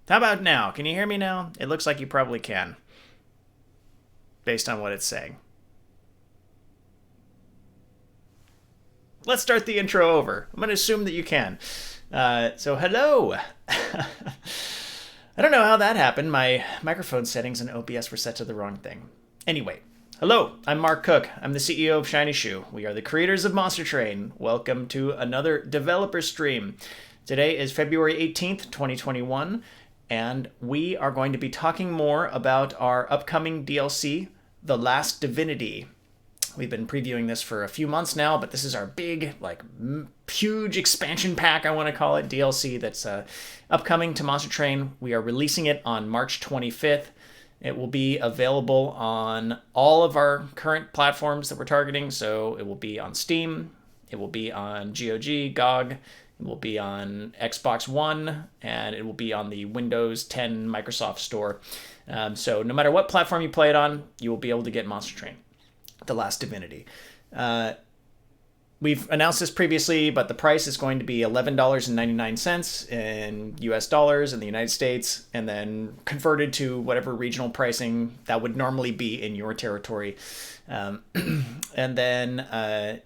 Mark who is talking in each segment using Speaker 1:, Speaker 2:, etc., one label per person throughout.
Speaker 1: How about now? Can you hear me now? It looks like you probably can, based on what it's saying. Let's start the intro over. I'm going to assume that you can. So, hello. I don't know how that happened. My microphone settings in OBS were set to the wrong thing. Anyway, hello. I'm Mark Cook. I'm the CEO of Shiny Shoe. We are the creators of Monster Train. Welcome to another developer stream. Today is February 18th, 2021, and we are going to be talking more about our upcoming DLC, The Last Divinity. We've been previewing this for a few months now, but this is our big, huge expansion pack, I want to call it, DLC that's upcoming to Monster Train. We are releasing it on March 25th. It will be available on all of our current platforms that we're targeting. So it will be on Steam, it will be on GOG, GOG, it will be on Xbox One, and it will be on the Windows 10 Microsoft Store. So no matter what platform you play it on, you will be able to get Monster Train, The Last Divinity. We've announced this previously, but the price is going to be $11.99 in US dollars in the United States, and then converted to whatever regional pricing that would normally be in your territory. And then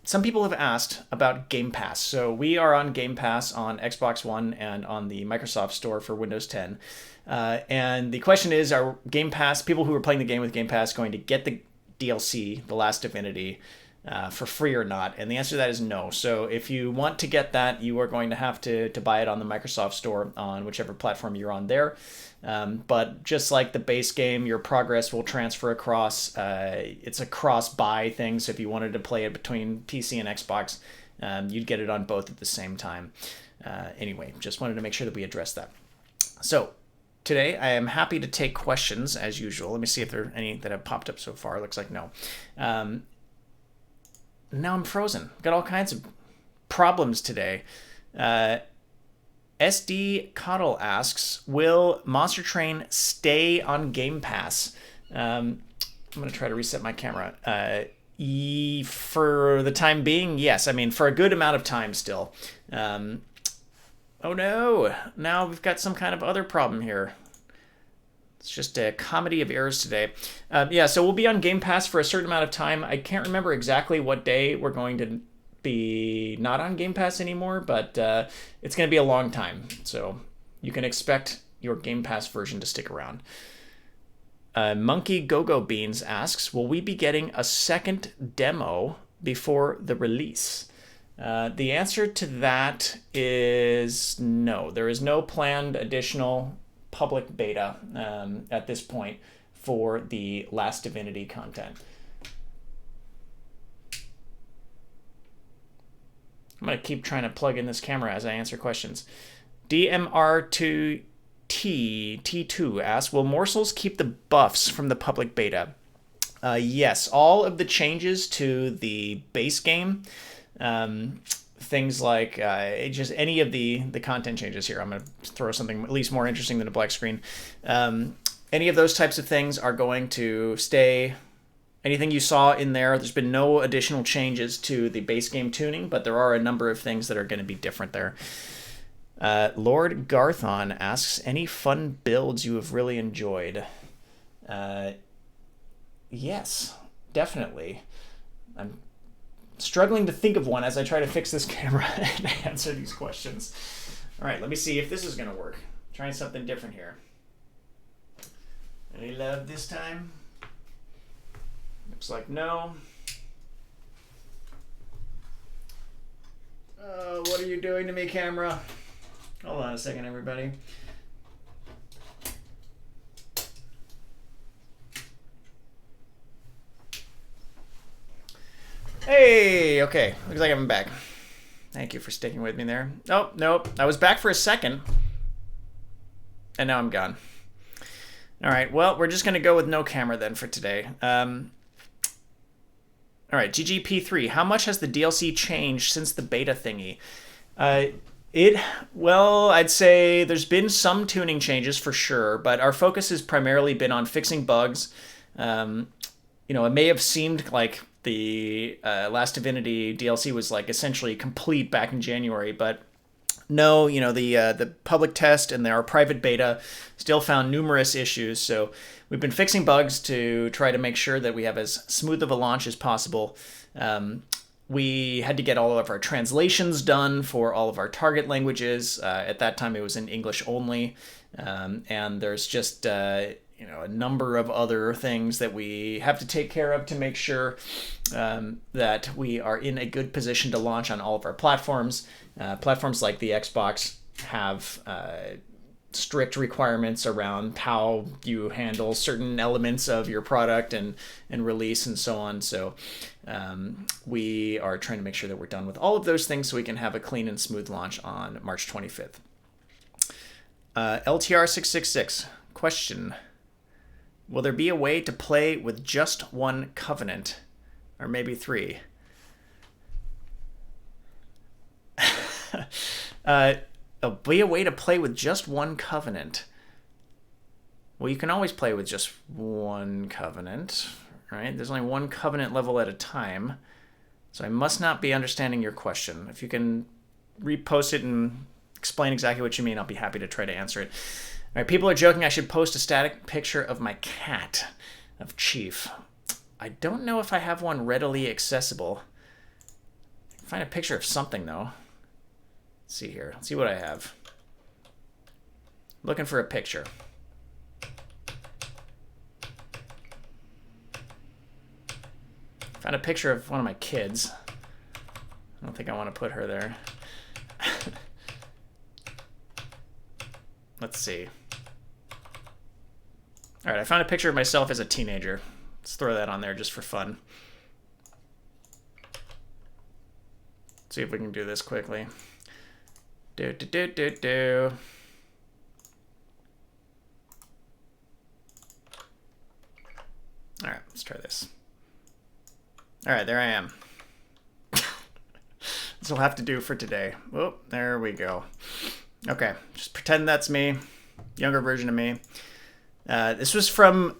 Speaker 1: some people have asked about Game Pass. So we are on Game Pass on Xbox One and on the Microsoft Store for Windows 10. And the question is, are Game Pass, people who are playing the game with Game Pass, going to get the DLC, The Last Divinity, for free or not? And the answer to that is no. So if you want to get that, you are going to have to buy it on the Microsoft Store on whichever platform you're on there. But just like the base game, your progress will transfer across. It's a cross-buy thing, so if you wanted to play it between PC and Xbox, you'd get it on both at the same time. Anyway, just wanted to make sure that we addressed that. So today, I am happy to take questions as usual. Let me see if there are any that have popped up so far. Looks like no. Now I'm frozen. Got all kinds of problems today. SD Coddle asks, will Monster Train stay on Game Pass? I'm going to try to reset my camera. For the time being, yes. I mean, for a good amount of time still. Oh no, now we've got some kind of other problem here. It's just a comedy of errors today. So we'll be on Game Pass for a certain amount of time. I can't remember exactly what day we're going to be not on Game Pass anymore, but it's going to be a long time. So you can expect your Game Pass version to stick around. Monkey Go-Go Beans asks, will we be getting a second demo before the release? The answer to that is no. There is no planned additional public beta at this point for the Last Divinity content. I'm going to keep trying to plug in this camera as I answer questions. DMR2T2 asks, will Morsels keep the buffs from the public beta? Yes, all of the changes to the base game, things like just any of the content changes here. I'm going to throw something at least more interesting than a black screen. Any of those types of things are going to stay. Anything you saw in there's been no additional changes to the base game tuning, but there are a number of things that are going to be different there. Lord Garthon asks, any fun builds you have really enjoyed? Yes, definitely. I'm struggling to think of one as I try to fix this camera and answer these questions. All right, let me see if this is going to work. Trying something different here. Any love this time? Looks like no. What are you doing to me, camera? Hold on a second, everybody. Hey, okay. Looks like I'm back. Thank you for sticking with me there. Oh, nope. I was back for a second. And now I'm gone. All right, well, we're just going to go with no camera then for today. All right, GGP3, how much has the DLC changed since the beta thingy? Well, I'd say there's been some tuning changes for sure, but our focus has primarily been on fixing bugs. It may have seemed like the Last Divinity DLC was like essentially complete back in January, but No, the public test and our private beta still found numerous issues. So we've been fixing bugs to try to make sure that we have as smooth of a launch as possible. We had to get all of our translations done for all of our target languages. At that time, it was in English only, and there's just a number of other things that we have to take care of to make sure that we are in a good position to launch on all of our platforms. Platforms like the Xbox have strict requirements around how you handle certain elements of your product and release and so on. So we are trying to make sure that we're done with all of those things so we can have a clean and smooth launch on March 25th. LTR666, question. Will there be a way to play with just one covenant? Or maybe three? There'll be a way to play with just one covenant. Well, you can always play with just one covenant, right? There's only one covenant level at a time. So I must not be understanding your question. If you can repost it and explain exactly what you mean, I'll be happy to try to answer it. All right, people are joking I should post a static picture of my cat, of Chief. I don't know if I have one readily accessible. Find a picture of something, though. Let's see here. Let's see what I have. Looking for a picture. Found a picture of one of my kids. I don't think I want to put her there. Let's see. All right, I found a picture of myself as a teenager. Let's throw that on there just for fun. See if we can do this quickly. Do. All right, let's try this. All right, there I am. This will have to do for today. Oh, there we go. Okay, just pretend that's me, younger version of me. This was from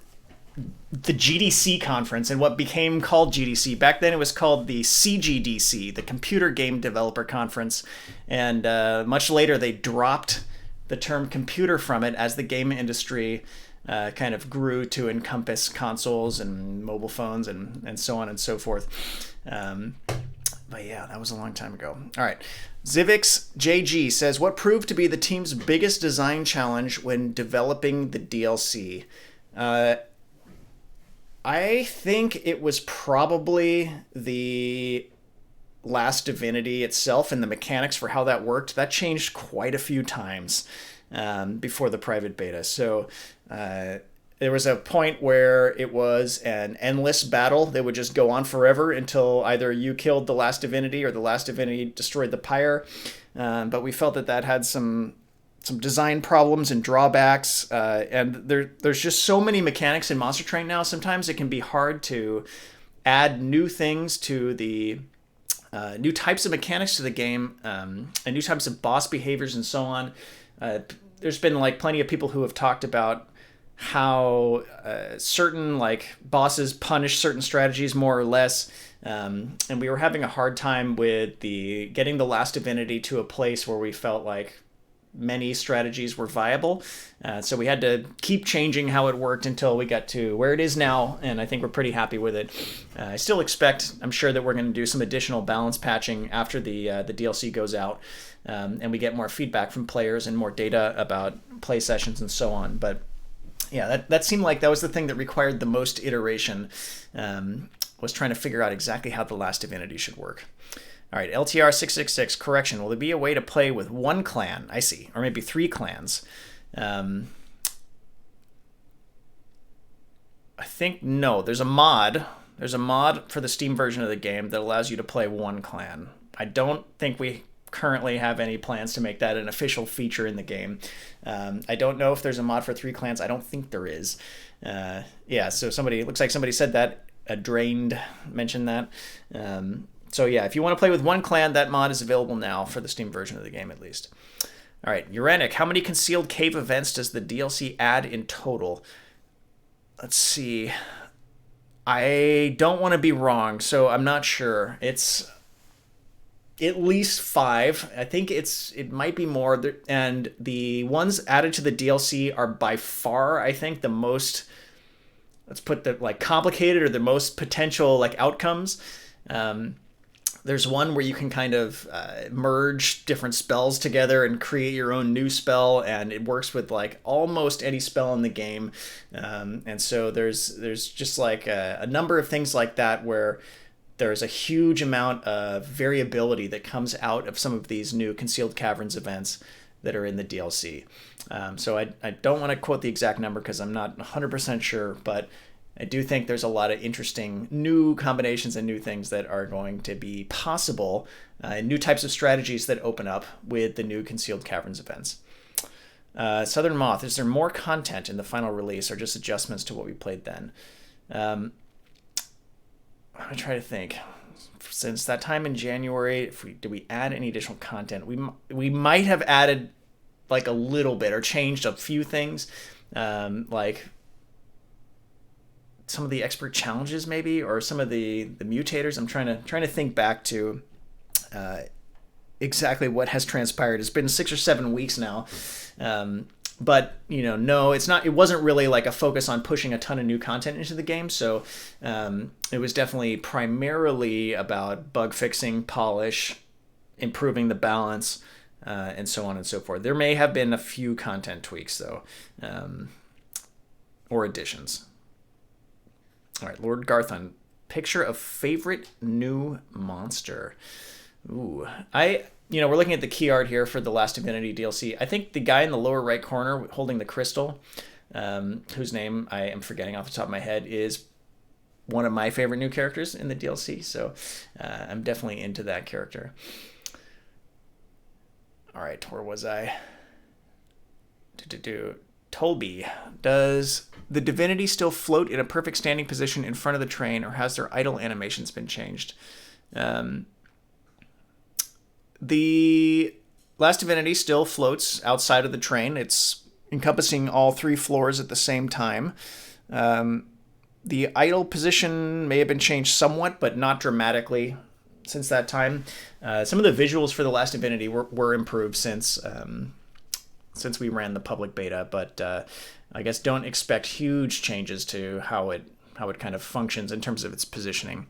Speaker 1: the GDC conference and what became called GDC. Back then it was called the CGDC, the Computer Game Developer Conference. And much later they dropped the term computer from it as the game industry kind of grew to encompass consoles and mobile phones and so on and so forth. But yeah, that was a long time ago. All right. Zivix JG says, what proved to be the team's biggest design challenge when developing the DLC? I think it was probably the Last Divinity itself and the mechanics for how that worked. That changed quite a few times before the private beta. So there was a point where it was an endless battle that would just go on forever until either you killed the Last Divinity or the Last Divinity destroyed the Pyre. But we felt that that had some design problems and drawbacks, and there's just so many mechanics in Monster Train now. Sometimes it can be hard to add new things to the new types of mechanics to the game, and new types of boss behaviors and so on. There's been like plenty of people who have talked about how certain like bosses punish certain strategies more or less, and we were having a hard time with getting the Last Divinity to a place where we felt like many strategies were viable. So we had to keep changing how it worked until we got to where it is now, and I think we're pretty happy with it. I still expect, I'm sure that we're going to do some additional balance patching after the DLC goes out, and we get more feedback from players and more data about play sessions and so on. But yeah, that seemed like that was the thing that required the most iteration, was trying to figure out exactly how the Last Divinity should work. All right, LTR666, correction. Will there be a way to play with one clan? I see. Or maybe 3 clans. I think no. There's a mod. There's a mod for the Steam version of the game that allows you to play one clan. I don't think we currently have any plans to make that an official feature in the game. I don't know if there's a mod for 3 clans. I don't think there is. Yeah, so it looks like somebody said that. Drained mentioned that. So yeah, if you want to play with one clan, that mod is available now for the Steam version of the game at least. All right, Uranic, how many concealed cave events does the DLC add in total? Let's see. I don't want to be wrong, so I'm not sure. at least 5. I think it might be more. And the ones added to the DLC are by far, I think, the most, let's put the like complicated or the most potential like outcomes. There's one where you can kind of merge different spells together and create your own new spell, and it works with like almost any spell in the game. And so there's just like a number of things like that where there's a huge amount of variability that comes out of some of these new Concealed Caverns events that are in the DLC. So I don't want to quote the exact number because I'm not 100% sure, but I do think there's a lot of interesting new combinations and new things that are going to be possible, new types of strategies that open up with the new Concealed Caverns events. Southern Moth, is there more content in the final release or just adjustments to what we played then? I'm going to try to think. Since that time in January, did we add any additional content? We might have added like a little bit or changed a few things, like some of the expert challenges maybe, or some of the mutators. I'm trying to think back to exactly what has transpired. It's been 6 or 7 weeks now. But no, it wasn't really like a focus on pushing a ton of new content into the game. So it was definitely primarily about bug fixing, polish, improving the balance, and so on and so forth. There may have been a few content tweaks though, or additions. All right, Lord Garthon, picture of favorite new monster. Ooh, we're looking at the key art here for the Last Divinity DLC. I think the guy in the lower right corner holding the crystal, whose name I am forgetting off the top of my head, is one of my favorite new characters in the DLC. So I'm definitely into that character. All right, where was I? Tolby, does the divinity still float in a perfect standing position in front of the train, or has their idle animations been changed? The Last Divinity still floats outside of the train. It's encompassing all 3 floors at the same time. The idle position may have been changed somewhat, but not dramatically since that time. Some of the visuals for the Last Divinity were improved since we ran the public beta, but I guess don't expect huge changes to how it kind of functions in terms of its positioning.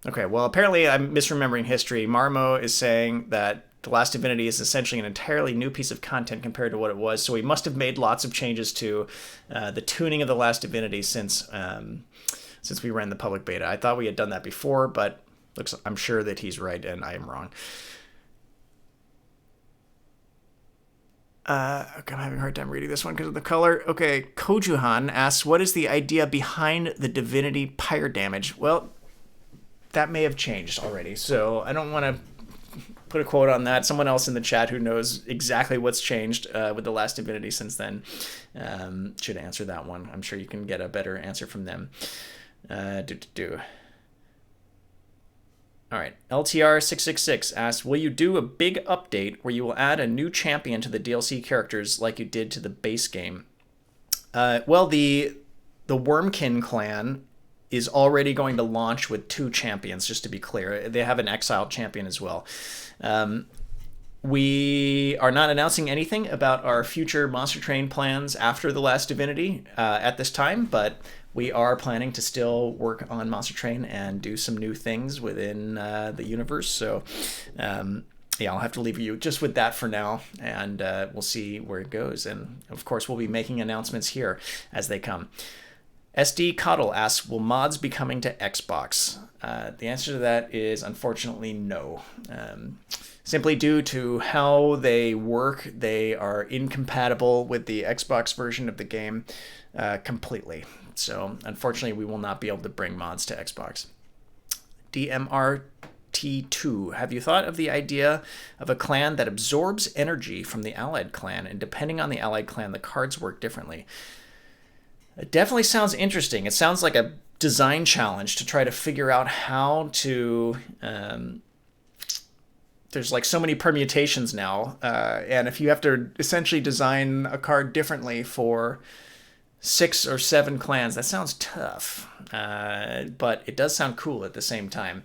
Speaker 1: Okay, well, apparently I'm misremembering history. Marmo is saying that The Last Divinity is essentially an entirely new piece of content compared to what it was, so we must have made lots of changes to the tuning of The Last Divinity since we ran the public beta. I thought we had done that before, but I'm sure that he's right and I am wrong. I'm having a hard time reading this one because of the color. Okay, Kojuhan asks, what is the idea behind the Divinity Pyre damage? Well, that may have changed already, so I don't want to put a quote on that. Someone else in the chat who knows exactly what's changed with the Last Divinity since then should answer that one. I'm sure you can get a better answer from them. All right, LTR666 asks, will you do a big update where you will add a new champion to the DLC characters like you did to the base game? Well, the Wormkin clan is already going to launch with 2 champions, just to be clear. They have an exiled champion as well. We are not announcing anything about our future Monster Train plans after The Last Divinity at this time, but we are planning to still work on Monster Train and do some new things within the universe. So, I'll have to leave you just with that for now, and we'll see where it goes. And, of course, we'll be making announcements here as they come. SD Coddle asks, will mods be coming to Xbox? The answer to that is unfortunately no. Simply due to how they work, they are incompatible with the Xbox version of the game completely. So unfortunately, we will not be able to bring mods to Xbox. DMRT2, have you thought of the idea of a clan that absorbs energy from the allied clan, and depending on the allied clan, the cards work differently? It definitely sounds interesting. It sounds like a design challenge to try to figure out how to... there's like so many permutations now, and if you have to essentially design a card differently for 6 or 7 clans. That sounds tough, but it does sound cool at the same time.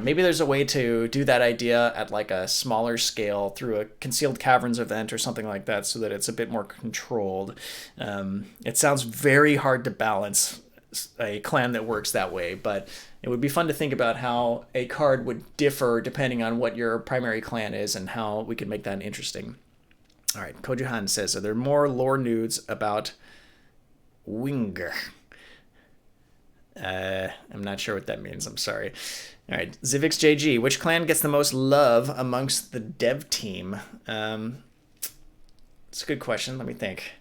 Speaker 1: Maybe there's a way to do that idea at like a smaller scale through a concealed caverns event or something like that, so that it's a bit more controlled. It sounds very hard to balance a clan that works that way, but it would be fun to think about how a card would differ depending on what your primary clan is and how we could make that interesting. All right, Kojuhan says, are there more lore nudes about Winger? I'm not sure what that means. I'm sorry. All right, Zivix JG, which clan gets the most love amongst the dev team? It's a good question. Let me think.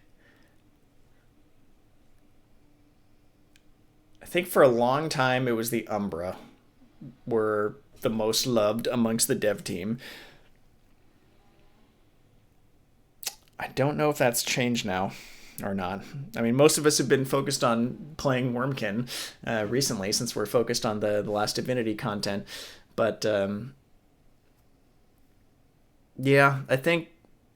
Speaker 1: I think for a long time it was the Umbra were the most loved amongst the dev team. I don't know if that's changed now or not. I mean, most of us have been focused on playing Wurmkin recently, since we're focused on the last Divinity content. But yeah, I think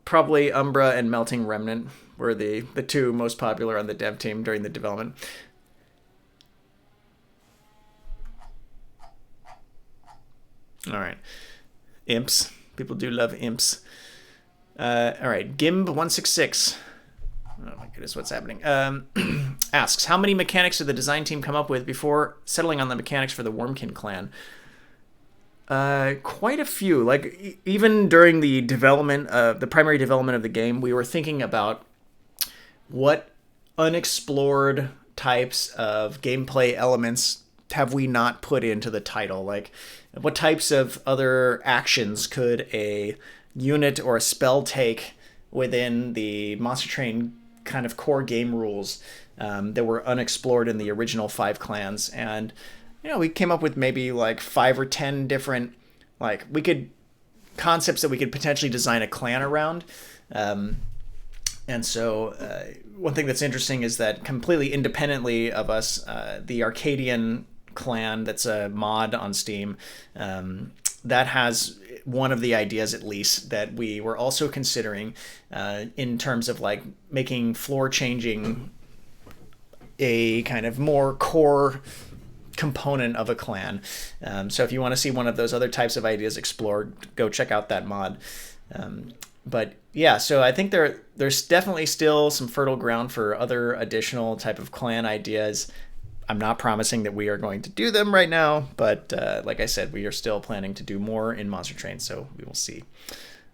Speaker 1: probably Umbra and Melting Remnant were the two most popular on the dev team during the development. All right. Imps. People do love imps. All right. Gimb166. Oh my goodness, what's happening? Asks, how many mechanics did the design team come up with before settling on the mechanics for the Wurmkin clan? Quite a few. Like, even during the development, the primary development of the game, we were thinking about what unexplored types of gameplay elements have we not put into the title? Like, what types of other actions could a unit or a spell take within the Monster Train kind of core game rules that were unexplored in the original 5 clans? And we came up with maybe like 5 or 10 different concepts that we could potentially design a clan around. And so one thing that's interesting is that completely independently of us, the Arcadian clan, that's a mod on Steam, that has one of the ideas, at least, that we were also considering in terms of like making floor changing a kind of more core component of a clan. So if you want to see one of those other types of ideas explored, go check out that mod. But yeah, so I think there's definitely still some fertile ground for other additional type of clan ideas. I'm not promising that we are going to do them right now, but like I said, we are still planning to do more in Monster Train, so we will see.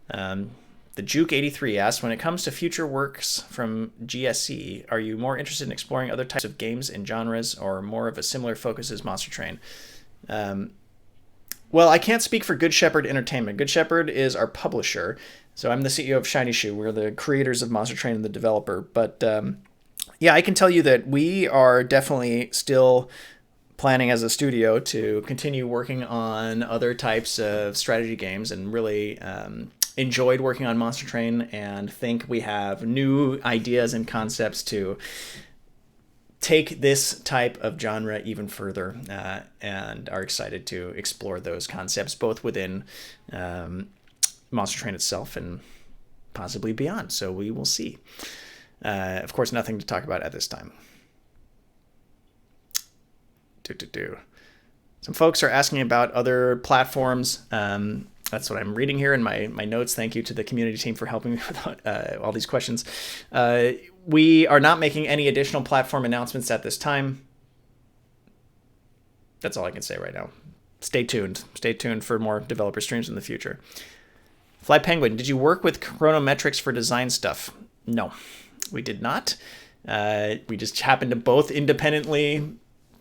Speaker 1: The Juke83 asks, when it comes to future works from GSC, are you more interested in exploring other types of games and genres, or more of a similar focus as Monster Train? Well, I can't speak for Good Shepherd Entertainment. Good Shepherd is our publisher, so I'm the CEO of Shiny Shoe. We're the creators of Monster Train and the developer, but yeah, I can tell you that we are definitely still planning as a studio to continue working on other types of strategy games, and really enjoyed working on Monster Train, and think we have new ideas and concepts to take this type of genre even further, and are excited to explore those concepts both within Monster Train itself and possibly beyond. So we will see. Of course, nothing to talk about at this time. Some folks are asking about other platforms. That's what I'm reading here in my notes. Thank you to the community team for helping me with all these questions. We are not making any additional platform announcements at this time. That's all I can say right now. Stay tuned. Stay tuned for more developer streams in the future. Fly Penguin, did you work with Chronometrics for design stuff? No, we did not. We just happened to both independently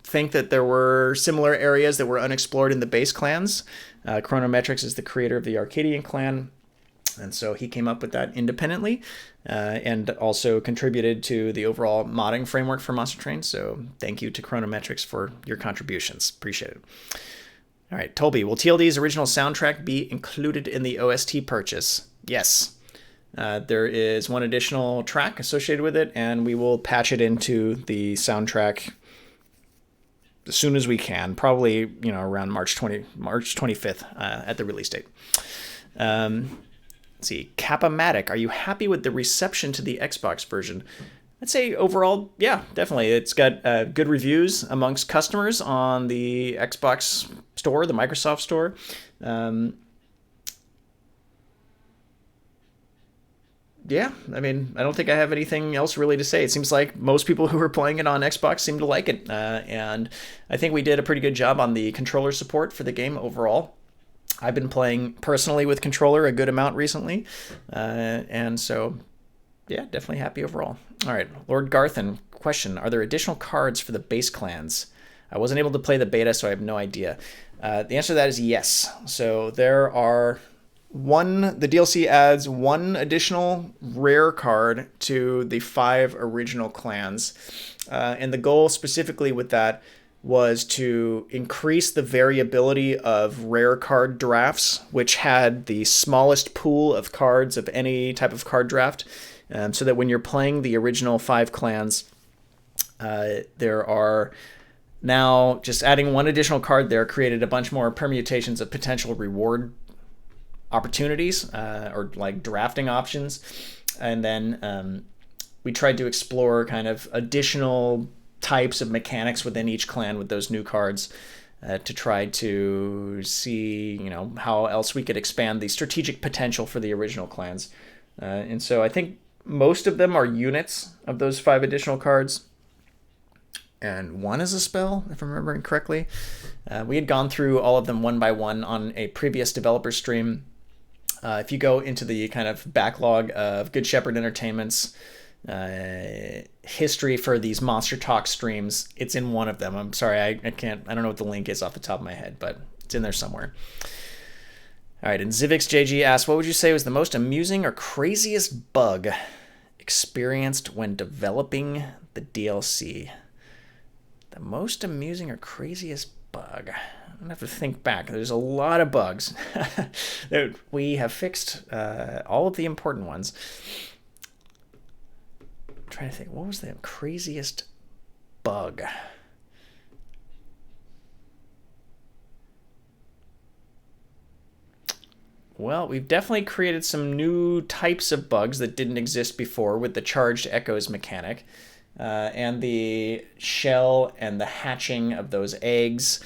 Speaker 1: think that there were similar areas that were unexplored in the base clans. Chronometrics is the creator of the Arcadian clan, and so he came up with that independently, and also contributed to the overall modding framework for Monster Train. So thank you to Chronometrics for your contributions. Appreciate it. All right, Toby, will TLD's original soundtrack be included in the OST purchase? Yes. There is one additional track associated with it, and we will patch it into the soundtrack as soon as we can, probably around March 25th at the release date. Let's see, Kappa-matic, are you happy with the reception to the Xbox version? I'd say overall, yeah, definitely. It's got good reviews amongst customers on the Xbox store, the Microsoft store. Um, yeah, I mean, I don't think I have anything else really to say. It seems like most people who are playing it on Xbox seem to like it. And I think we did a pretty good job on the controller support for the game overall. I've been playing personally with controller a good amount recently. And so yeah, definitely happy overall. All right, Lord Garthen, question: are there additional cards for the base clans? I wasn't able to play the beta, so I have no idea. The answer to that is yes. So there are the DLC adds one additional rare card to the 5 original clans. And the goal specifically with that was to increase the variability of rare card drafts, which had the smallest pool of cards of any type of card draft. So that when you're playing the original 5 clans, there are now just adding one additional card there created a bunch more permutations of potential reward opportunities or like drafting options. And then we tried to explore kind of additional types of mechanics within each clan with those new cards to try to see, how else we could expand the strategic potential for the original clans. And so I think most of them are units of those 5 additional cards. And one is a spell, if I'm remembering correctly. We had gone through all of them one by one on a previous developer stream. If you go into the kind of backlog of Good Shepherd Entertainment's history for these Monster Talk streams, it's in one of them. I'm sorry, I don't know what the link is off the top of my head, but it's in there somewhere. All right, and Zivix JG asks, what would you say was the most amusing or craziest bug experienced when developing the DLC? The most amusing or craziest bug? I'm going to have to think back. There's a lot of bugs. We have fixed all of the important ones. I'm trying to think, what was the craziest bug? Well, we've definitely created some new types of bugs that didn't exist before with the charged echoes mechanic. And the shell and the hatching of those eggs.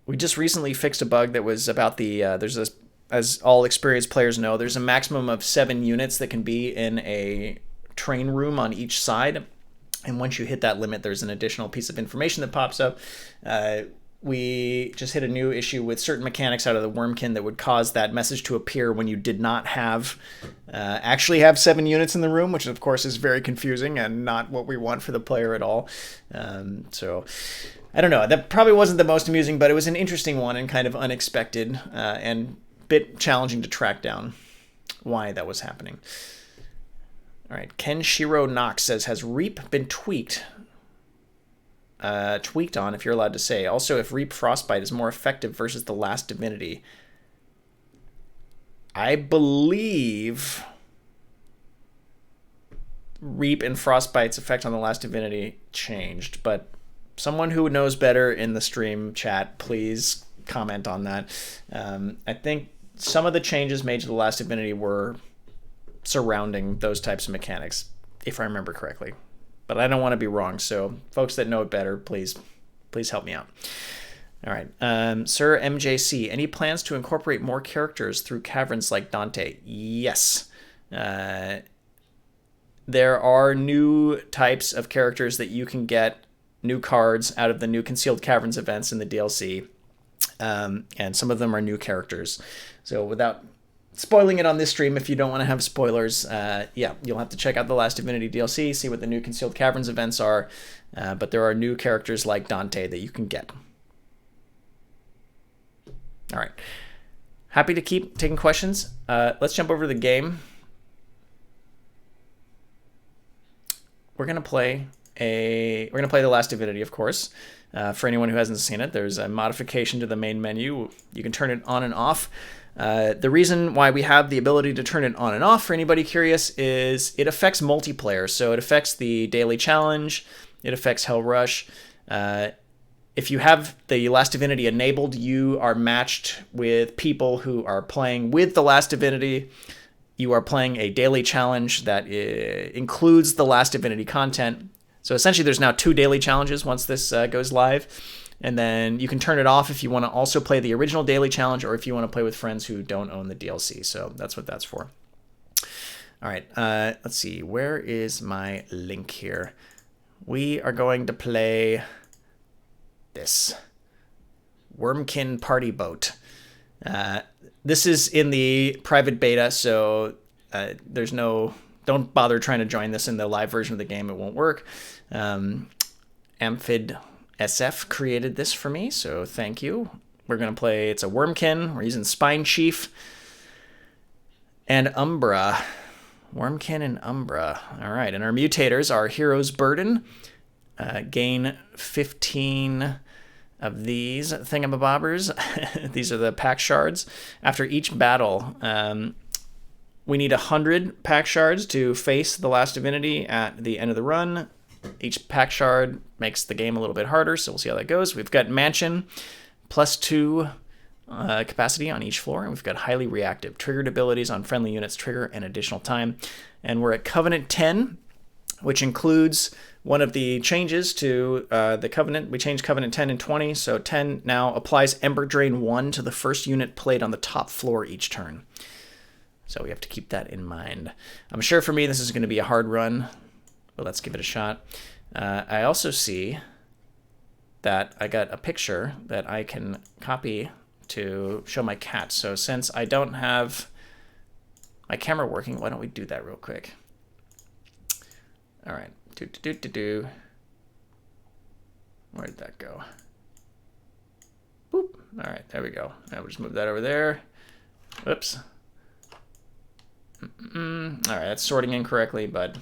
Speaker 1: We just recently fixed a bug that was about as all experienced players know, there's a maximum of 7 units that can be in a train room on each side. And once you hit that limit, there's an additional piece of information that pops up. We just hit a new issue with certain mechanics out of the Wormkin that would cause that message to appear when you did not actually have 7 units in the room, which of course is very confusing and not what we want for the player at all. So I don't know. That probably wasn't the most amusing, but it was an interesting one and kind of unexpected and a bit challenging to track down why that was happening. All right. Ken Shiro Knox says, has Reap been tweaked on, if you're allowed to say? Also, if Reap Frostbite is more effective versus the Last Divinity. I believe Reap and Frostbite's effect on the Last Divinity changed, but someone who knows better in the stream chat, please comment on that. I think some of the changes made to the Last Divinity were surrounding those types of mechanics, if I remember correctly. But I don't want to be wrong, so folks that know it better, please help me out. All right. Sir MJC, any plans to incorporate more characters through caverns like Dante? Yes. There are new types of characters that you can get, new cards out of the new Concealed Caverns events in the DLC. And some of them are new characters. So without spoiling it on this stream, if you don't want to have spoilers, you'll have to check out the Last Divinity DLC, see what the new Concealed Caverns events are. But there are new characters like Dante that you can get. All right. Happy to keep taking questions. Let's jump over to the game. We're gonna play the Last Divinity, of course. For anyone who hasn't seen it, there's a modification to the main menu. You can turn it on and off. The reason why we have the ability to turn it on and off, for anybody curious, is it affects multiplayer. So it affects the daily challenge. It affects Hell Rush. If you have the Last Divinity enabled, you are matched with people who are playing with the Last Divinity you are playing a daily challenge that includes the Last Divinity content. So essentially there's now 2 daily challenges once this goes live. And then you can turn it off if you want to also play the original daily challenge or if you want to play with friends who don't own the DLC. So that's what that's for. All right, let's see. Where is my link here? We are going to play this Wurmkin Party Boat. This is in the private beta, so don't bother trying to join this in the live version of the game. It won't work. Amphid SF created this for me, so thank you. We're going to play, it's a Wurmkin. We're using Spine Chief and Umbra. Wurmkin and Umbra. All right, and our mutators are Hero's Burden. Gain 15 of these thingamabobbers. These are the pack shards. After each battle, we need 100 pack shards to face the Last Divinity at the end of the run. Each pack shard makes the game a little bit harder, so we'll see how that goes. We've got Mansion, +2 capacity on each floor, and we've got highly reactive. Triggered abilities on friendly units trigger an additional time. And we're at Covenant 10, which includes one of the changes to the Covenant. We changed Covenant 10 and 20, so 10 now applies Ember Drain 1 to the first unit played on the top floor each turn. So we have to keep that in mind. I'm sure for me this is going to be a hard run, but let's give it a shot. I also see that I got a picture that I can copy to show my cat. So since I don't have my camera working, why don't we do that real quick? All right. Where did that go? Boop. All right, there we go. I'll just move that over there. Whoops. All right, that's sorting incorrectly, but...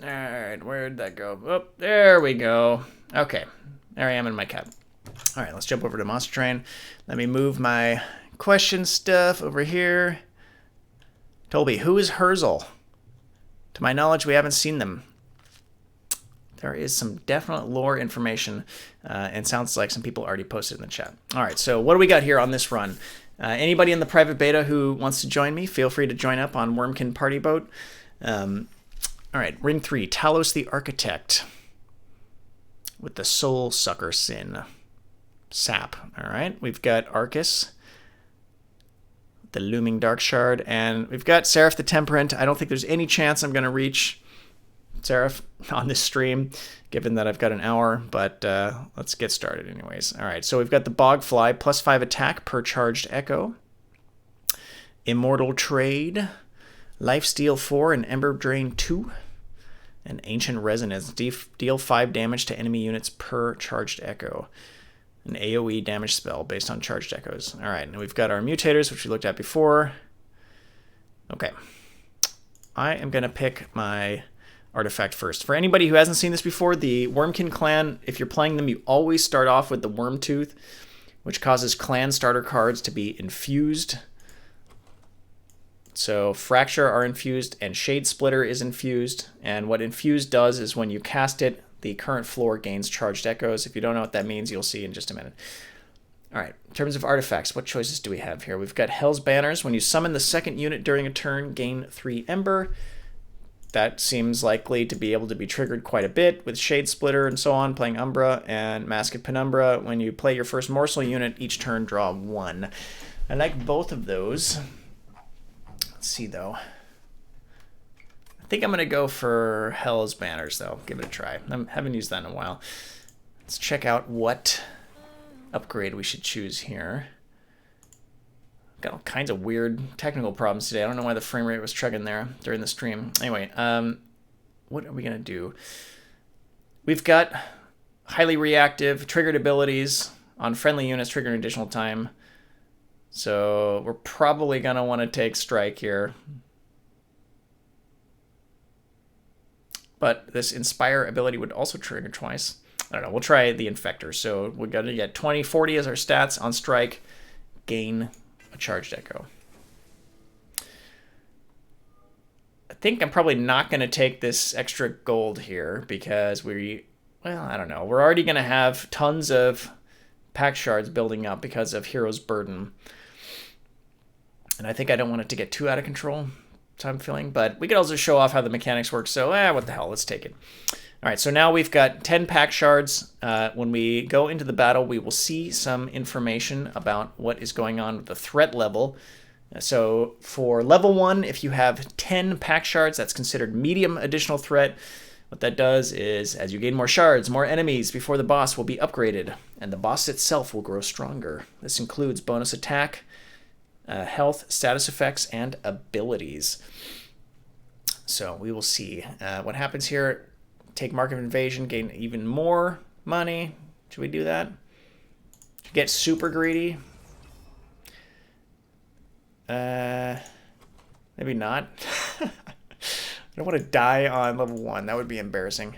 Speaker 1: All right, where did that go? Oh, there we go. Okay, there I am in my cat. All right, let's jump over to Monster Train. Let me move my question stuff over here. Toby, who is Herzl? To my knowledge, we haven't seen them. There is some definite lore information, and sounds like some people already posted in the chat. All right, so what do we got here on this run? Anybody in the private beta who wants to join me, feel free to join up on Wurmkin Party Boat. All right, Ring 3, Talos the Architect with the Soul Sucker Sin. Sap, all right. We've got Arcus, the Looming Dark Shard, and we've got Seraph the Temperate. I don't think there's any chance I'm going to reach Seraph on this stream, given that I've got an hour, but let's get started anyways. All right, so we've got the Bogfly, +5 attack per charged echo. Immortal Trade, Lifesteal 4 and Ember Drain 2. And Ancient Resonance, deal 5 damage to enemy units per charged echo. An AoE damage spell based on charged echoes. All right, and we've got our mutators, which we looked at before. Okay. I am going to pick my artifact first. For anybody who hasn't seen this before, the Wurmkin clan, if you're playing them, you always start off with the Wormtooth, which causes clan starter cards to be infused. So Fracture are infused and Shade Splitter is infused. And what infused does is when you cast it, the current floor gains charged echoes. If you don't know what that means, you'll see in just a minute. All right, in terms of artifacts, what choices do we have here? We've got Hell's Banners. When you summon the second unit during a turn, gain 3 Ember. That seems likely to be able to be triggered quite a bit with Shade Splitter and so on, playing Umbra and Mask of Penumbra. When you play your first morsel unit, each turn draw 1. I like both of those. Let's see, though. I think I'm going to go for Hell's Banners, though. Give it a try. I haven't used that in a while. Let's check out what upgrade we should choose here. Got all kinds of weird technical problems today. I don't know why the frame rate was chugging there during the stream. Anyway, what are we going to do? We've got highly reactive, triggered abilities on friendly units, triggering additional time. So we're probably going to want to take Strike here. But this Inspire ability would also trigger twice. I don't know. We'll try the Infector. So we're going to get 20, 40 as our stats on Strike. Gain a charged echo. I think I'm probably not going to take this extra gold here because well, I don't know. We're already going to have tons of pack shards building up because of Hero's Burden. And I think I don't want it to get too out of control, so I'm feeling. But we could also show off how the mechanics work, so what the hell, let's take it. All right, so now we've got 10 pack shards. When we go into the battle, we will see some information about what is going on with the threat level. So for level 1, if you have 10 pack shards, that's considered medium additional threat. What that does is, as you gain more shards, more enemies before the boss will be upgraded, and the boss itself will grow stronger. This includes bonus attack, health, status effects, and abilities. So we will see what happens here. Take Mark of Invasion, gain even more money. Should we do that? Get super greedy? Maybe not. I don't want to die on level 1. That would be embarrassing.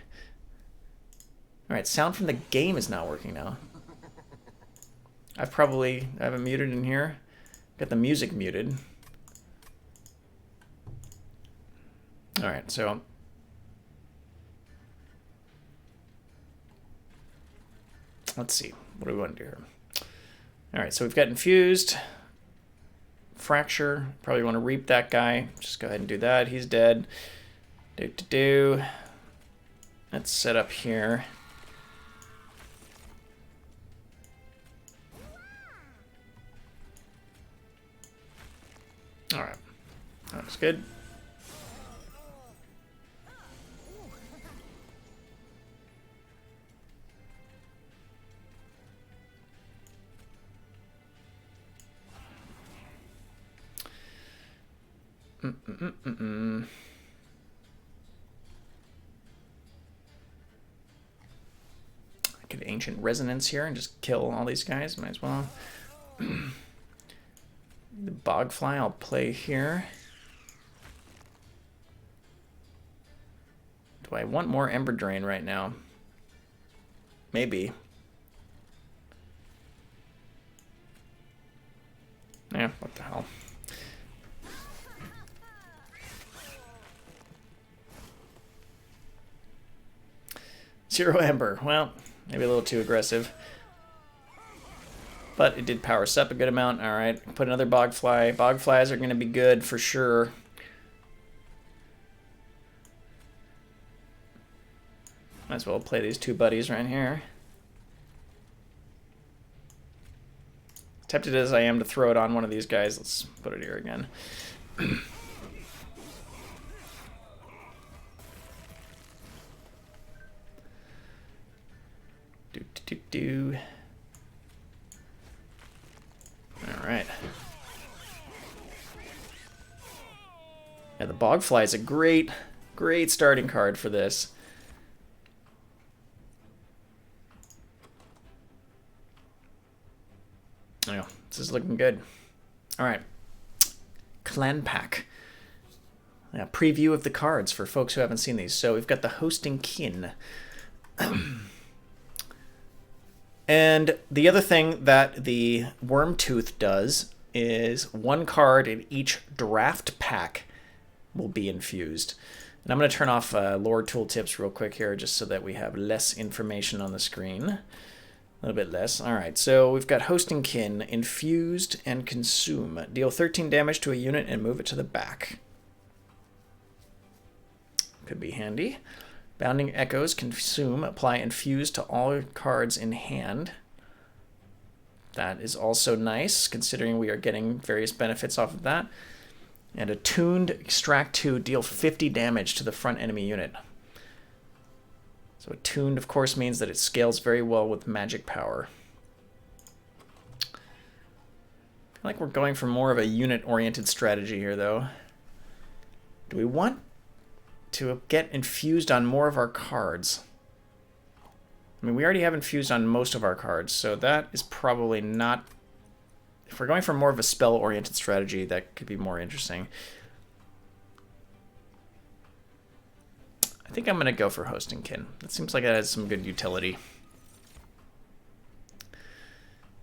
Speaker 1: Alright, sound from the game is not working now. I have it muted in here. Got the music muted. Alright, so let's see. What do we want to do here? Alright, so we've got infused. Fracture. Probably want to reap that guy. Just go ahead and do that. He's dead. Let's set up here. Alright. That looks good. I could Ancient Resonance here and just kill all these guys. Might as well. The Bogfly I'll play here. Do I want more Ember Drain right now? Maybe. Yeah, what the hell. Zero Ember. Well, maybe a little too aggressive. But it did power us up a good amount. Alright, put another Bogfly. Bogflies are going to be good for sure. Might as well play these two buddies right here. Tempted as I am to throw it on one of these guys, let's put it here again. Alright. Yeah, the Bogfly is a great starting card for this. Oh, this is looking good. Alright. Clan Pack. A preview of the cards for folks who haven't seen these. So we've got the Hosting Kin. And the other thing that the Wormtooth does is one card in each draft pack will be infused. And I'm going to turn off lore tooltips real quick here just so that we have less information on the screen. A little bit less. Alright, so we've got Hosting Kin, Infused, and Consume. Deal 13 damage to a unit and move it to the back. Could be handy. Bounding Echoes, Consume, apply Infuse to all cards in hand. That is also nice, considering we are getting various benefits off of that. And Attuned, Extract 2, deal 50 damage to the front enemy unit. So Attuned, of course, means that it scales very well with magic power. I feel like we're going for more of a unit-oriented strategy here, though. Do we want to get infused on more of our cards? I mean, we already have infused on most of our cards, so that is probably not... If we're going for more of a spell-oriented strategy, that could be more interesting. I think I'm going to go for Hosting Kin. That seems like it has some good utility.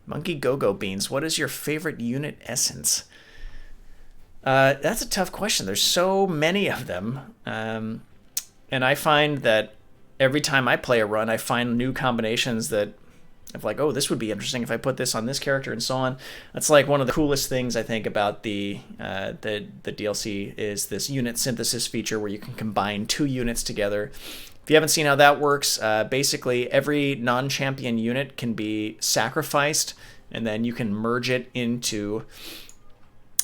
Speaker 1: Monkey Go-Go Beans, what is your favorite unit essence? That's a tough question. There's so many of them. And I find that every time I play a run, I find new combinations that of like, oh, this would be interesting if I put this on this character and so on. That's like one of the coolest things I think about the DLC is this unit synthesis feature where you can combine 2 units together. If you haven't seen how that works, basically every non-champion unit can be sacrificed, and then you can merge it into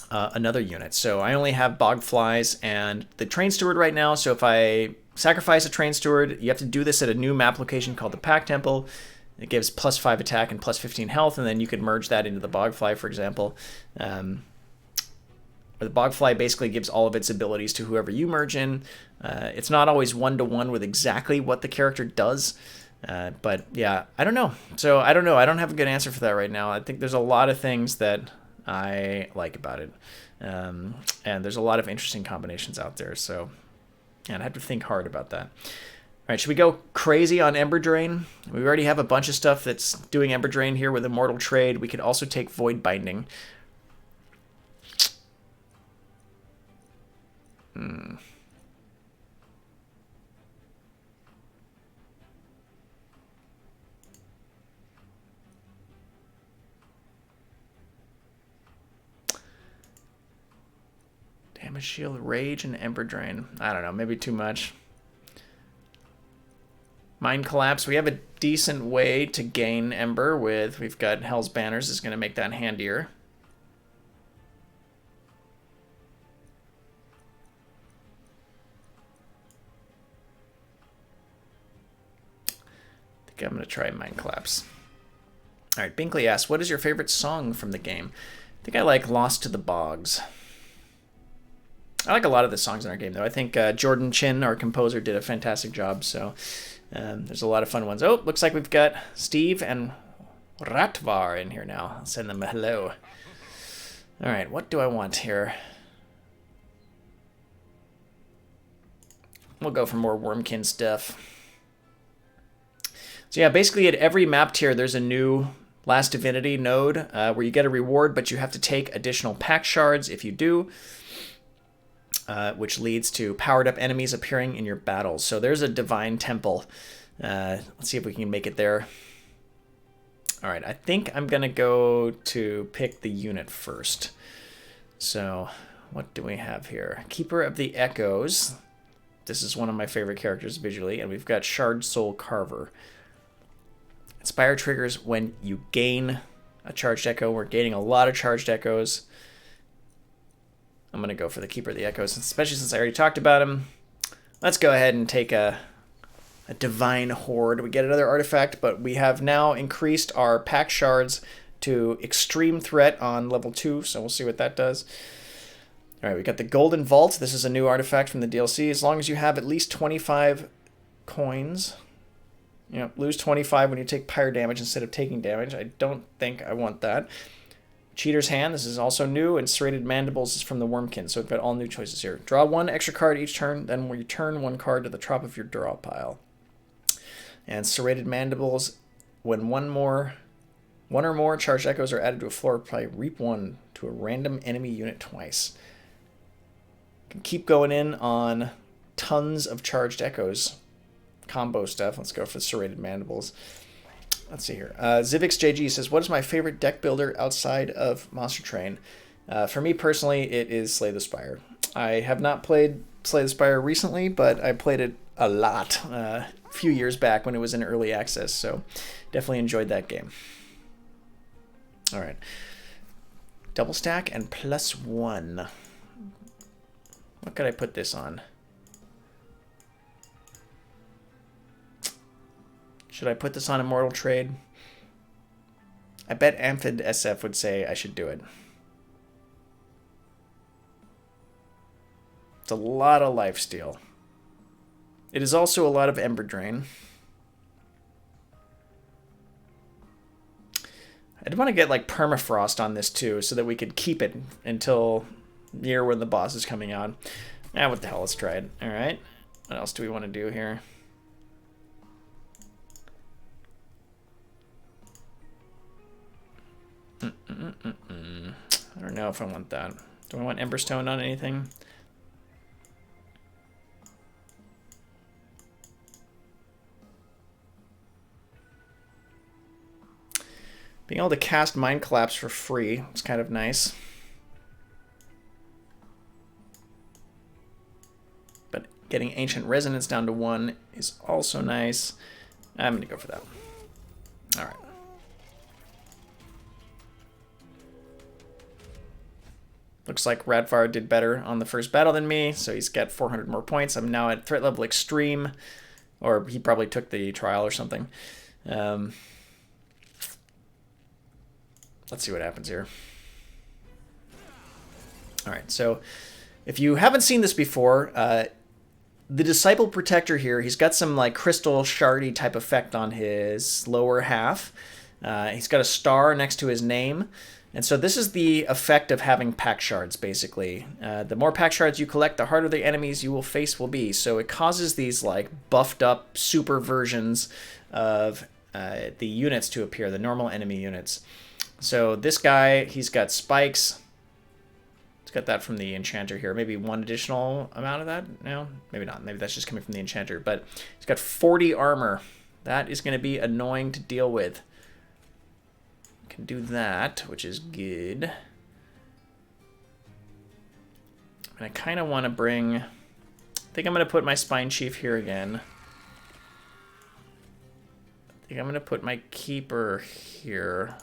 Speaker 1: another unit. So I only have Bogflies and the Train Steward right now, so if I sacrifice a Train Steward, you have to do this at a new map location called the Pack Temple. It gives +5 attack and +15 health, and then you could merge that into the Bogfly, for example. The Bogfly basically gives all of its abilities to whoever you merge in. It's not always one-to-one with exactly what the character does, but yeah, I don't know. So I don't know. I don't have a good answer for that right now. I think there's a lot of things that I like about it, and there's a lot of interesting combinations out there. So, and I have to think hard about that. All right, should we go crazy on Ember Drain? We already have a bunch of stuff that's doing Ember Drain here with Immortal Trade. We could also take Void Binding. Damage Shield, Rage, and Ember Drain. I don't know, maybe too much. Mind Collapse, we have a decent way to gain Ember with, we've got Hell's Banners is going to make that handier. I think I'm going to try Mind Collapse. Alright, Binkley asks, what is your favorite song from the game? I think I like Lost to the Bogs. I like a lot of the songs in our game, though. I think Jordan Chin, our composer, did a fantastic job, so there's a lot of fun ones. Oh, looks like we've got Steve and Ratvar in here now. I'll send them a hello. All right, what do I want here? We'll go for more Wormkin stuff. So yeah, basically at every map tier, there's a new Last Divinity node where you get a reward, but you have to take additional pack shards if you do. Which leads to powered-up enemies appearing in your battles. So there's a Divine Temple. Let's see if we can make it there. All right, I think I'm going to go to pick the unit first. So what do we have here? Keeper of the Echoes. This is one of my favorite characters visually. And we've got Shard Soul Carver. Inspire triggers when you gain a charged echo. We're gaining a lot of charged echoes. I'm going to go for the Keeper of the Echoes, especially since I already talked about him. Let's go ahead and take a Divine Horde. We get another artifact, but we have now increased our pack shards to Extreme Threat on level 2, so we'll see what that does. All right, we got the Golden Vault. This is a new artifact from the DLC. As long as you have at least 25 coins, you know, lose 25 when you take pyre damage instead of taking damage. I don't think I want that. Cheater's Hand, this is also new, and Serrated Mandibles is from the Wormkin, so we've got all new choices here. Draw 1 extra card each turn, then return 1 card to the top of your draw pile. And Serrated Mandibles, when one or more charged echoes are added to a floor play, reap 1 to a random enemy unit twice. Can keep going in on tons of charged echoes. Combo stuff. Let's go for Serrated Mandibles. Let's see here. Zivix JG says, what is my favorite deck builder outside of Monster Train? For me personally, it is Slay the Spire. I have not played Slay the Spire recently, but I played it a lot a few years back when it was in early access, so definitely enjoyed that game. All right. Double stack and +1. What could I put this on? Should I put this on Immortal Trade? I bet Amphid SF would say I should do it. It's a lot of lifesteal. It is also a lot of Ember Drain. I'd want to get like Permafrost on this too, so that we could keep it until near when the boss is coming out. What the hell, let's try it. Alright, what else do we want to do here? I don't know if I want that. Do I want Emberstone on anything? Being able to cast Mind Collapse for free is kind of nice. But getting Ancient Resonance down to 1 is also nice. I'm going to go for that. All right. Looks like Radfire did better on the first battle than me, so he's got 400 more points. I'm now at threat level extreme, or he probably took the trial or something. Let's see what happens here. All right, so if you haven't seen this before, the Disciple Protector here, he's got some like crystal shardy type effect on his lower half. He's got a star next to his name. And so this is the effect of having pack shards, basically. The more pack shards you collect, the harder the enemies you will face will be. So it causes these like buffed up super versions of the units to appear, the normal enemy units. So this guy, he's got spikes. He's got that from the enchanter here. Maybe one additional amount of that? No, maybe not. Maybe that's just coming from the enchanter. But he's got 40 armor. That is going to be annoying to deal with. Can do that, which is good. And I kind of want to bring... I think I'm going to put my Spine Chief here again. I think I'm going to put my Keeper here.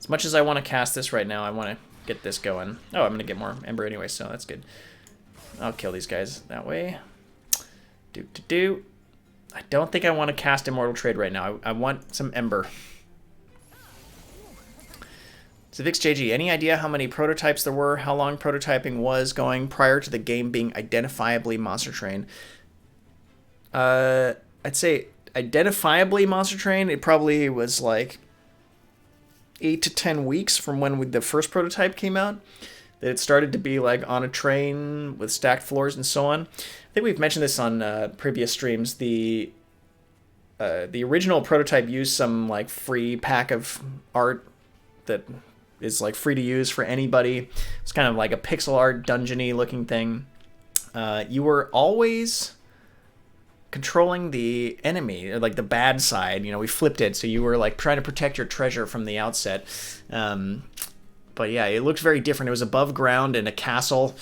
Speaker 1: As much as I want to cast this right now, I want to get this going. Oh, I'm going to get more Ember anyway, so that's good. I'll kill these guys that way. Do. I don't think I want to cast Immortal Trade right now. I want some Ember. Civics JG, any idea how many prototypes there were? How long prototyping was going prior to the game being identifiably Monster Train? I'd say identifiably Monster Train, it probably was like 8 to 10 weeks from when the first prototype came out, that it started to be like on a train with stacked floors and so on. I think we've mentioned this on previous streams. The original prototype used some like free pack of art that is like free to use for anybody. It's kind of like a pixel art dungeony looking thing. You were always controlling the enemy, or like the bad side. You know, we flipped it, so you were like trying to protect your treasure from the outset. But yeah, it looked very different. It was above ground in a castle.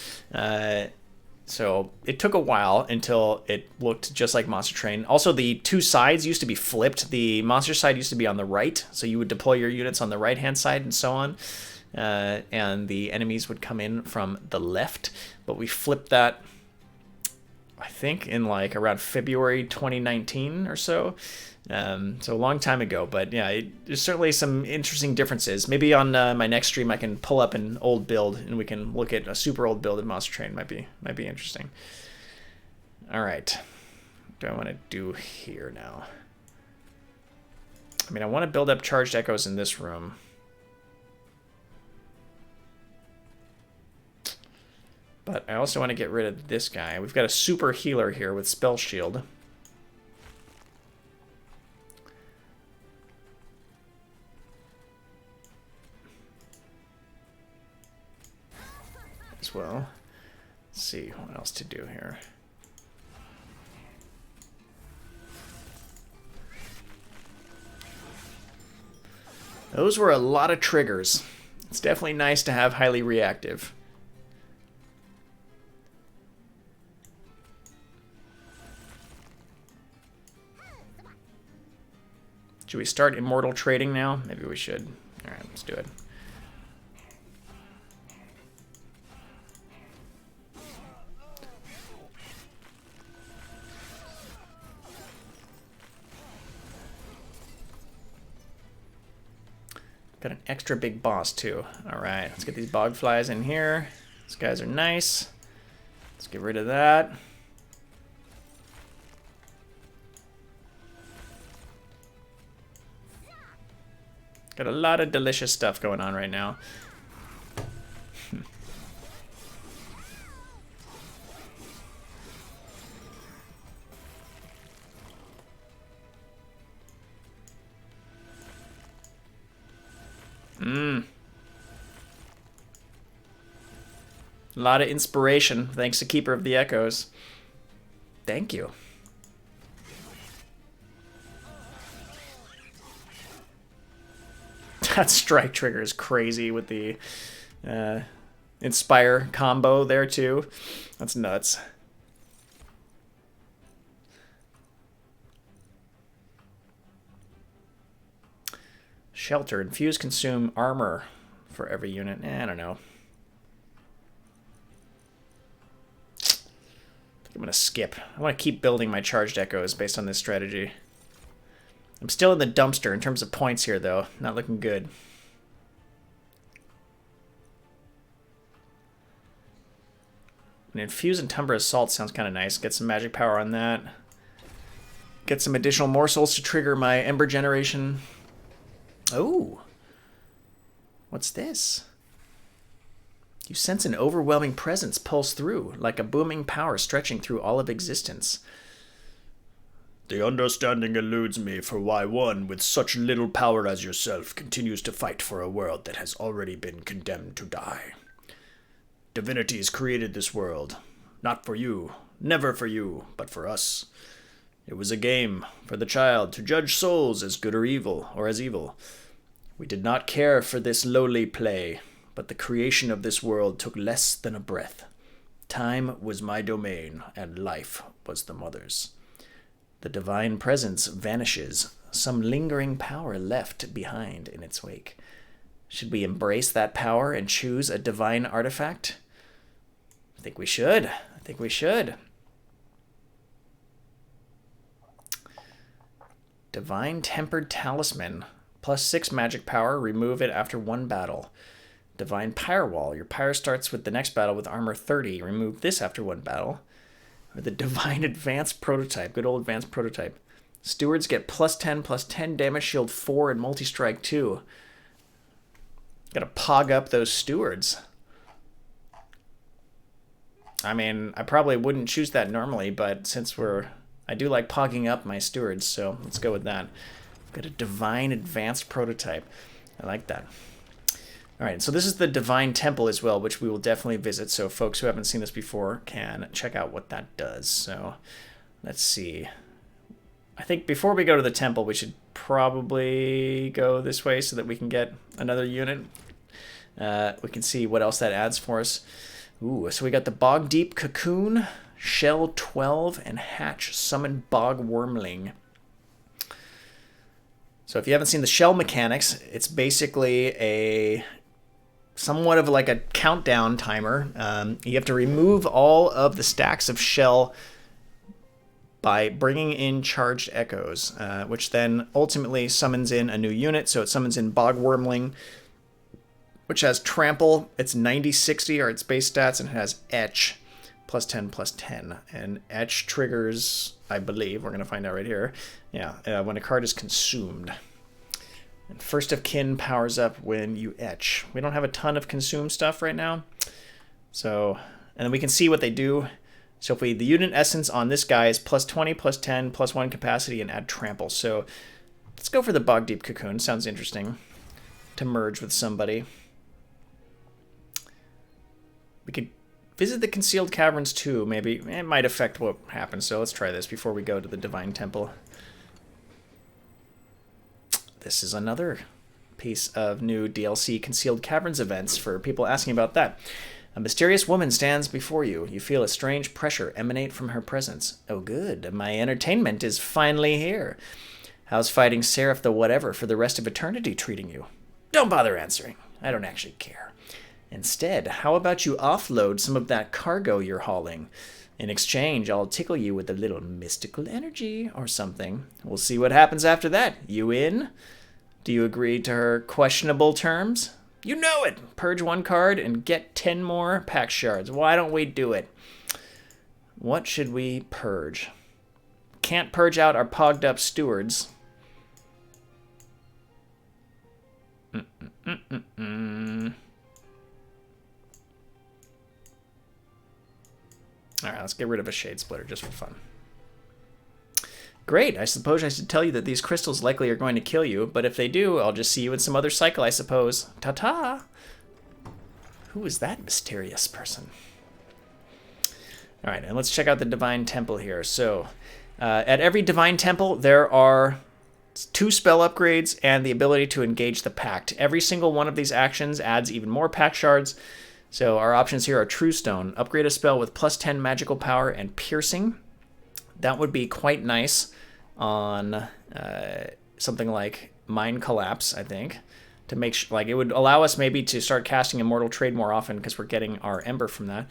Speaker 1: So it took a while until it looked just like Monster Train. Also, the two sides used to be flipped. The monster side used to be on the right, so you would deploy your units on the right-hand side and so on. And the enemies would come in from the left. But we flipped that, I think, in like around February 2019 or so. So a long time ago, but yeah, there's certainly some interesting differences. Maybe on my next stream I can pull up an old build and we can look at a super old build of Monster Train. Might be interesting. All right, what do I want to do here now? I mean, I want to build up Charged Echoes in this room. But I also want to get rid of this guy. We've got a super healer here with Spell Shield. As well. Let's see what else to do here. Those were a lot of triggers. It's definitely nice to have highly reactive. Should we start Immortal Trading now? Maybe we should. All right, let's do it. Got an extra big boss too. All right, let's get these bog flies in here. These guys are nice. Let's get rid of that. Got a lot of delicious stuff going on right now. A lot of inspiration, thanks to Keeper of the Echoes. Thank you. That strike trigger is crazy with the Inspire combo there too. That's nuts. Shelter. Infuse, consume armor for every unit. I don't know. I think I'm going to skip. I want to keep building my charged echoes based on this strategy. I'm still in the dumpster in terms of points here, though. Not looking good. An Infuse and Tumbra Assault sounds kind of nice. Get some magic power on that. Get some additional morsels to trigger my Ember generation. Oh. What's this? You sense an overwhelming presence pulse through, like a booming power stretching through all of existence. The understanding eludes me for why one with such little power as yourself continues to fight for a world that has already been condemned to die. Divinities created this world, not for you, never for you, but for us. It was a game for the child to judge souls as good or evil, or as evil. We did not care for this lowly play, but the creation of this world took less than a breath. Time was my domain, and life was the mother's. The divine presence vanishes, some lingering power left behind in its wake. Should we embrace that power and choose a divine artifact? I think we should. I think we should. Divine Tempered Talisman. +6 magic power. Remove it after one battle. Divine Pyre Wall. Your pyre starts with the next battle with armor 30. Remove this after one battle. Or the Divine Advanced Prototype. Good old Advanced Prototype. Stewards get +10/+10 damage, shield 4, and multi-strike 2. Gotta pog up those stewards. I mean, I probably wouldn't choose that normally, but since I do like pogging up my stewards, so let's go with that. Got a Divine Advanced Prototype. I like that. All right, so this is the Divine Temple as well, which we will definitely visit, so folks who haven't seen this before can check out what that does. So let's see. I think before we go to the temple, we should probably go this way so that we can get another unit. We can see what else that adds for us. Ooh, so we got the Bog Deep Cocoon, Shell 12, and Hatch Summon Bog Wormling. So if you haven't seen the shell mechanics, it's basically somewhat of like a countdown timer. You have to remove all of the stacks of shell by bringing in charged echoes, which then ultimately summons in a new unit. So it summons in Bog Wormling, which has Trample. It's 90/60 are its base stats, and it has Etch, +10/+10. And Etch triggers, I believe, we're going to find out right here, when a card is consumed. And First of Kin powers up when you etch. We don't have a ton of consume stuff right now. So, and then we can see what they do. So if the unit essence on this guy is +20, +10, +1 capacity, and add Trample. So let's go for the Bog Deep Cocoon. Sounds interesting to merge with somebody. We could visit the Concealed Caverns too, maybe. It might affect what happens, so let's try this before we go to the Divine Temple. This is another piece of new DLC Concealed Caverns events for people asking about that. A mysterious woman stands before you. You feel a strange pressure emanate from her presence. Oh good, my entertainment is finally here. How's fighting Seraph the Whatever for the rest of eternity treating you? Don't bother answering. I don't actually care. Instead, how about you offload some of that cargo you're hauling? In exchange, I'll tickle you with a little mystical energy or something. We'll see what happens after that. You in? Do you agree to her questionable terms? You know it! Purge 1 card and get 10 more pack shards. Why don't we do it? What should we purge? Can't purge out our pogged up stewards. Alright, let's get rid of a Shade Splitter just for fun. Great, I suppose I should tell you that these crystals likely are going to kill you, but if they do, I'll just see you in some other cycle, I suppose. Ta-ta! Who is that mysterious person? Alright, and let's check out the Divine Temple here. So, at every Divine Temple, there are 2 spell upgrades, and the ability to engage the pact. Every single one of these actions adds even more pact shards. So our options here are True Stone. Upgrade a spell with +10 magical power and piercing. That would be quite nice on something like Mind Collapse, I think. To make like it would allow us maybe to start casting Immortal Trade more often because we're getting our Ember from that.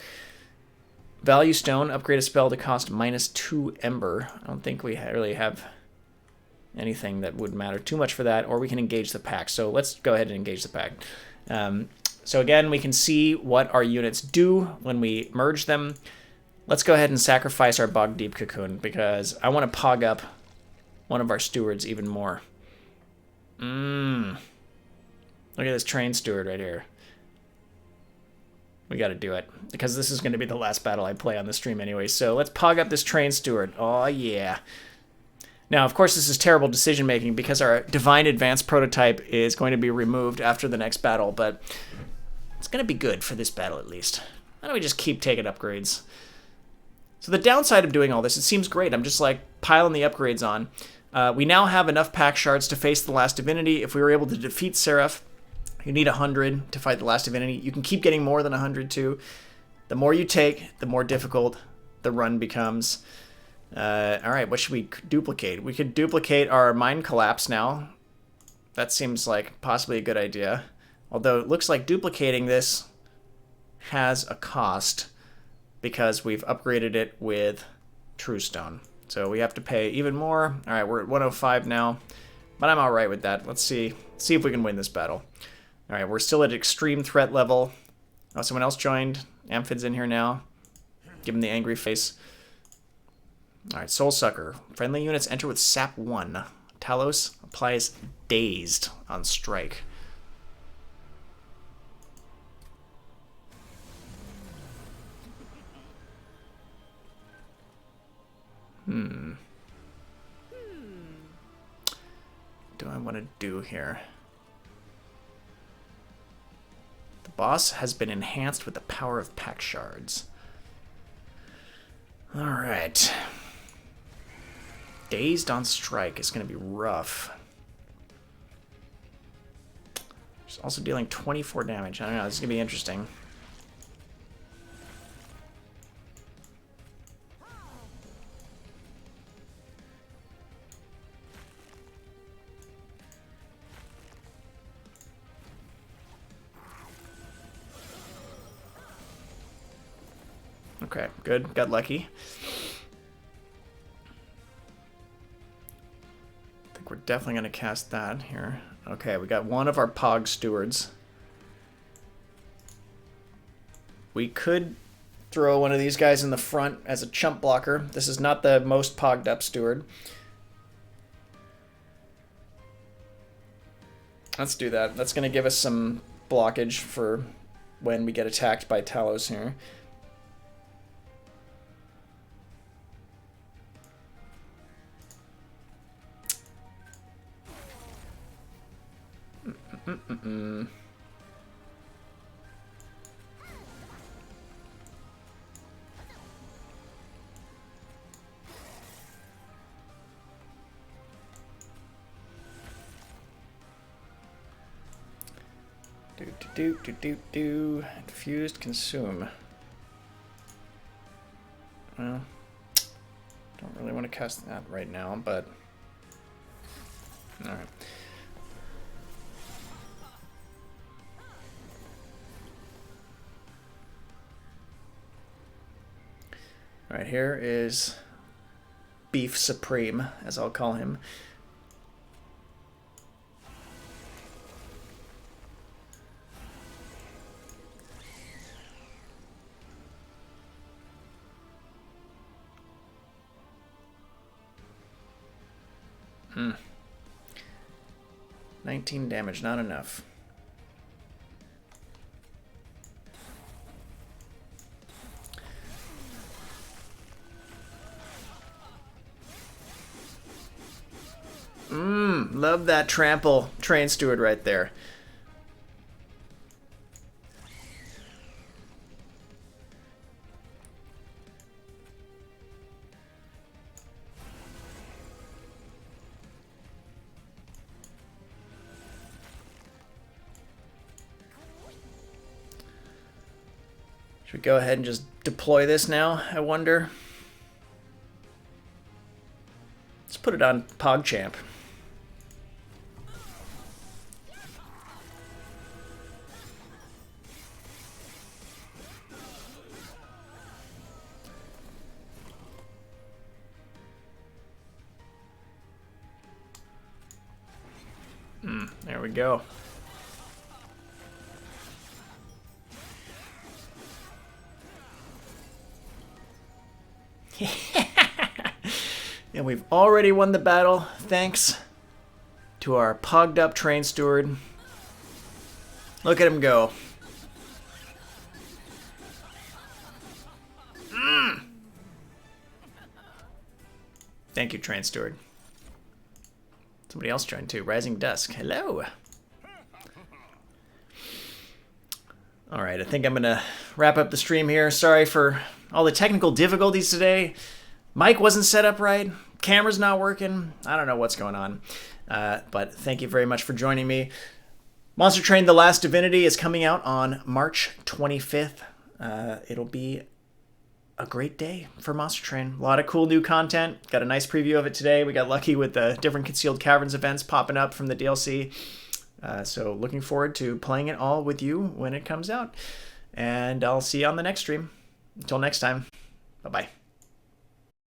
Speaker 1: Value Stone. Upgrade a spell to cost -2 Ember. I don't think we really have anything that would matter too much for that, or we can engage the pact. So let's go ahead and engage the pact. So again, we can see what our units do when we merge them. Let's go ahead and sacrifice our Bog Deep Cocoon because I want to pog up one of our stewards even more. Look at this train steward right here. We got to do it because this is going to be the last battle I play on the stream anyway. So let's pog up this train steward. Oh, yeah. Now, of course, this is terrible decision-making because our Divine Advanced prototype is going to be removed after the next battle, but it's going to be good for this battle at least. Why don't we just keep taking upgrades? So the downside of doing all this, it seems great. I'm just like piling the upgrades on. We now have enough pact shards to face the last divinity. If we were able to defeat Seraph, you need 100 to fight the last divinity. You can keep getting more than 100 too. The more you take, the more difficult the run becomes. Alright, what should we duplicate? We could duplicate our Mind Collapse now. That seems like possibly a good idea. Although it looks like duplicating this has a cost because we've upgraded it with True Stone. So we have to pay even more. Alright, we're at 105 now. But I'm alright with that. Let's see if we can win this battle. Alright, we're still at extreme threat level. Oh, someone else joined. Amphid's in here now. Give him the angry face. Alright, Soul Sucker. Friendly units enter with Sap 1. Talos applies Dazed on strike. What do I want to do here? The boss has been enhanced with the power of pact shards. Alright. Dazed on strike is going to be rough. She's also dealing 24 damage. I don't know, this is going to be interesting. Okay, good. Got lucky. I think we're definitely going to cast that here. Okay, we got one of our Pog stewards. We could throw one of these guys in the front as a chump blocker. This is not the most pogged up steward. Let's do that. That's going to give us some blockage for when we get attacked by Talos here. Diffused, consume. Well, don't really want to cast that right now, but all right. All right, here is Beef Supreme, as I'll call him. Hmm. 19 damage, not enough. Love that trample train steward right there. Should we go ahead and just deploy this now, I wonder? Let's put it on PogChamp. There we go. And we've already won the battle thanks to our pogged up train steward. Look at him go. Thank you, train steward. Somebody else joined too. Rising Dusk. Hello. All right, I think I'm going to wrap up the stream here. Sorry for all the technical difficulties today. Mic wasn't set up right. Camera's not working. I don't know what's going on. But thank you very much for joining me. Monster Train The Last Divinity is coming out on March 25th. It'll be a great day for Monster Train. A lot of cool new content. Got a nice preview of it today. We got lucky with the different Concealed Caverns events popping up from the DLC. So looking forward to playing it all with you when it comes out. And I'll see you on the next stream. Until next time, bye-bye.